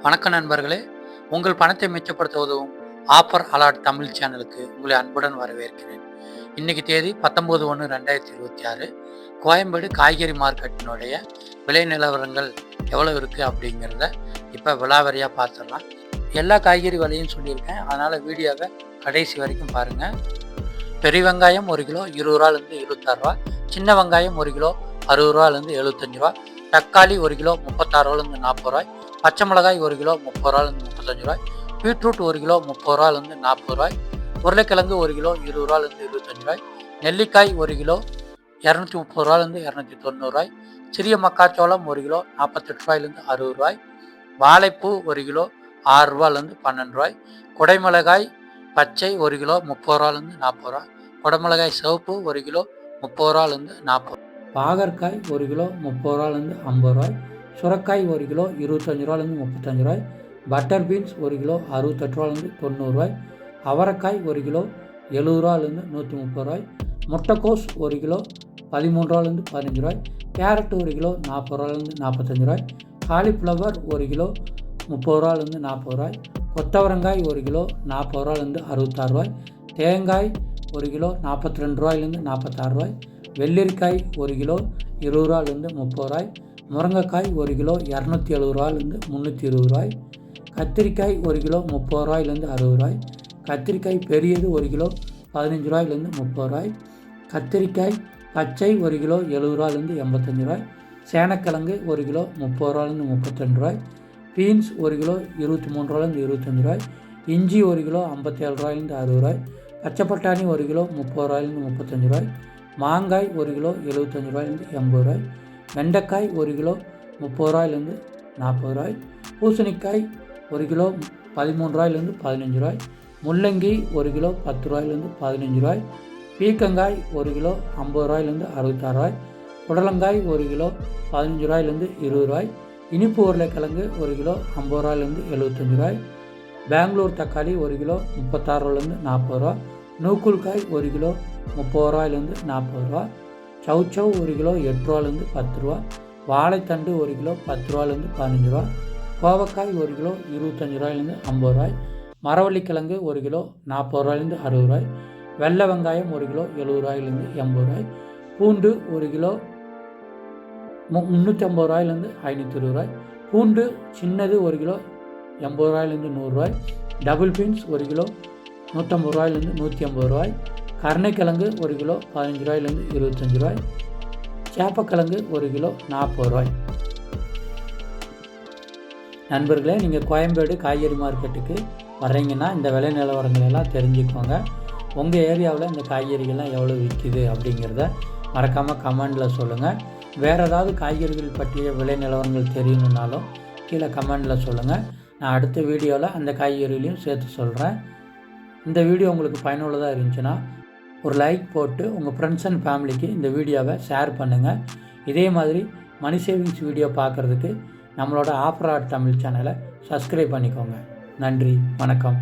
வணக்கம் நண்பர்களே, உங்கள் பணத்தை மிச்சப்படுத்த உதவும் ஆஃபர் அலாட் தமிழ் சேனலுக்கு உங்களை அன்புடன் வரவேற்கிறேன். இன்னைக்கு தேதி 19/1/2026. கோயம்பேடு காய்கறி மார்க்கெட்டினுடைய விலை நிலவரங்கள் எவ்வளோ இருக்குது அப்படிங்கிறத இப்போ விலாவரியாக பார்த்துடலாம். எல்லா காய்கறி விலையும் சொல்லியிருக்கேன், அதனால் வீடியோவை கடைசி வரைக்கும் பாருங்கள். பெரிய வெங்காயம் 1 கிலோ 20 ரூபாலேருந்து 26 ரூபா, சின்ன வெங்காயம் 1 கிலோ 60 ரூபாலேருந்து 75 ரூபா, தக்காளி 1 கிலோ 36 ரூபாலேருந்து 40 ரூபாய், பச்சை மிளகாய் 1 கிலோ 30 ரூபாலேருந்து 35 ரூபாய், பீட்ரூட் 1 கிலோ 30 ரூபாலேருந்து 40 ரூபாய், உருளைக்கிழங்கு 1 கிலோ 20 ரூபாலேருந்து 25 ரூபாய், நெல்லிக்காய் 1 கிலோ 230 ரூபாலேருந்து 290 ரூபாய், சிறிய மக்காச்சோளம் 1 கிலோ 48 ரூபாயிலேருந்து 60 ரூபாய், வாழைப்பூ 1 கிலோ 6 ரூபாலேருந்து 12 ரூபாய், குடைமிளகாய் பச்சை 1 கிலோ 30 ரூபாலேருந்து 40 ரூபா, குடமிளகாய் சிவப்பு 1 கிலோ 30 ரூபாலேருந்து 40, பாகற்காய் 1 கிலோ 30 ரூபாலேருந்து 50 ரூபாய், சுரக்காய் 1 கிலோ 25 ரூபாலேருந்து 35 ரூபாய், பட்டர் பீன்ஸ் 1 கிலோ 68 ரூபாலேருந்து 90 ரூபாய், அவரைக்காய் 1 கிலோ 70 ரூபாலேருந்து 130 ரூபாய், முட்டைக்கோஸ் 1 கிலோ 13 ரூபாலேருந்து 15 ரூபாய், கேரட் 1 கிலோ 40 ரூபாலேருந்து 45 ரூபாய், காலிஃப்ளவர் 1 கிலோ 30 ரூபாலேருந்து 40 ரூபாய், கொத்தவரங்காய் 1 கிலோ 40 ரூபாலேருந்து 66 ரூபாய், தேங்காய் 1 கிலோ 42 ரூபாயிலேருந்து 46 ரூபாய், வெள்ளரிக்காய் 1 கிலோ 20 ரூபாலேருந்து 30 ரூபாய், முருங்கைக்காய் 1 கிலோ 270 ரூபாலேருந்து 320 ரூபாய், கத்திரிக்காய் 1 கிலோ 30 ரூபாயிலேருந்து 60 ரூபாய், கத்திரிக்காய் பெரியது 1 கிலோ 15 ரூபாயிலேருந்து 30 ரூபாய், கத்திரிக்காய் பச்சை 1 கிலோ 70 ரூபாயிலேருந்து 85 ரூபாய், சேனக்கிழங்கு 1 கிலோ 30 ரூபாயிலேருந்து 32 ரூபாய், பீன்ஸ் 1 கிலோ 23 ரூபாயிலேருந்து 25 ரூபாய், இஞ்சி 1 கிலோ 57 ரூபாயிலேருந்து 60 ரூபாய், பச்சை பட்டாணி 1 கிலோ 30 ரூபாயிலேருந்து 35 ரூபாய், மாங்காய் 1 கிலோ 75 ரூபாயிலேருந்து 80 ரூபாய், வெண்டைக்காய் 1 கிலோ 30 ரூபாயிலேருந்து 40 ரூபாய், பூசணிக்காய் 1 கிலோ 13 ரூபாயிலேருந்து 15 ரூபாய், முள்ளங்கி 1 கிலோ 10 ரூபாயிலேருந்து 15 ரூபாய், பீக்கங்காய் 1 கிலோ 50 ரூபாயிலேருந்து 66 ரூபாய், புடலங்காய் 1 கிலோ 15 ரூபாயிலேருந்து 20 ரூபாய், இனிப்பு உருளைக்கிழங்கு 1 கிலோ 50 ரூபாயிலேருந்து 75 ரூபாய், பெங்களூர் தக்காளி 1 கிலோ 36 ரூபாயிலேருந்து 40 ரூபா, நூக்குல்காய் 1 கிலோ 30 ரூபாயிலேருந்து 40 ரூபா, சவுச்சவ் 1 கிலோ 8 ரூபாயிலேருந்து 10 ரூபா, வாழைத்தண்டு 1 கிலோ 10 ரூபாயிலேருந்து 15 ரூபா, கோவக்காய் 1 கிலோ 25 ரூபாயிலேருந்து 50 ரூபாய், மரவள்ளிக்கிழங்கு 1 கிலோ 40 ரூபாயிலேருந்து 60 ரூபாய், வெள்ளை வெங்காயம் 1 கிலோ 70 ரூபாயிலேருந்து 80 ரூபாய், பூண்டு 1 கிலோ 350 ரூபாயிலேருந்து 520 ரூபாய், பூண்டு சின்னது 1 கிலோ 80 ரூபாயிலேருந்து 100 ரூபாய், டபுள் பீன்ஸ் 1 கிலோ 150 ரூபாயிலேருந்து 150 ரூபாய், கருணைக்கிழங்கு 1 கிலோ 15 ரூபாயிலேருந்து 25 ரூபாய், சேப்பக்கிழங்கு 1 கிலோ 40 ரூபாய். நண்பர்களே, நீங்கள் கோயம்பேடு காய்கறி மார்க்கெட்டுக்கு வர்றீங்கன்னா இந்த விலை நிலவரங்கள் எல்லாம் தெரிஞ்சுக்கோங்க. உங்கள் ஏரியாவில் இந்த காய்கறிகள்லாம் எவ்வளோ விற்கிது அப்படிங்கிறத மறக்காமல் கமெண்டில் சொல்லுங்கள். வேறு ஏதாவது காய்கறிகள் பற்றிய விலை நிலவரங்கள் தெரியணுன்னாலும் கீழே கமெண்டில் சொல்லுங்கள். நான் அடுத்த வீடியோவில் அந்த காய்கறிகளையும் சேர்த்து சொல்கிறேன். இந்த வீடியோ உங்களுக்கு பயனுள்ளதாக இருந்துச்சுன்னா ஒரு லைக் போட்டு உங்கள் ஃப்ரெண்ட்ஸ் அண்ட் ஃபேமிலிக்கு இந்த வீடியோவை ஷேர் பண்ணுங்கள். இதே மாதிரி மணி சேவிங்ஸ் வீடியோ பார்க்குறதுக்கு நம்மளோட ஆஃபர் அலாட் தமிழ் சேனலை சப்ஸ்கிரைப் பண்ணிக்கோங்க. நன்றி, வணக்கம்.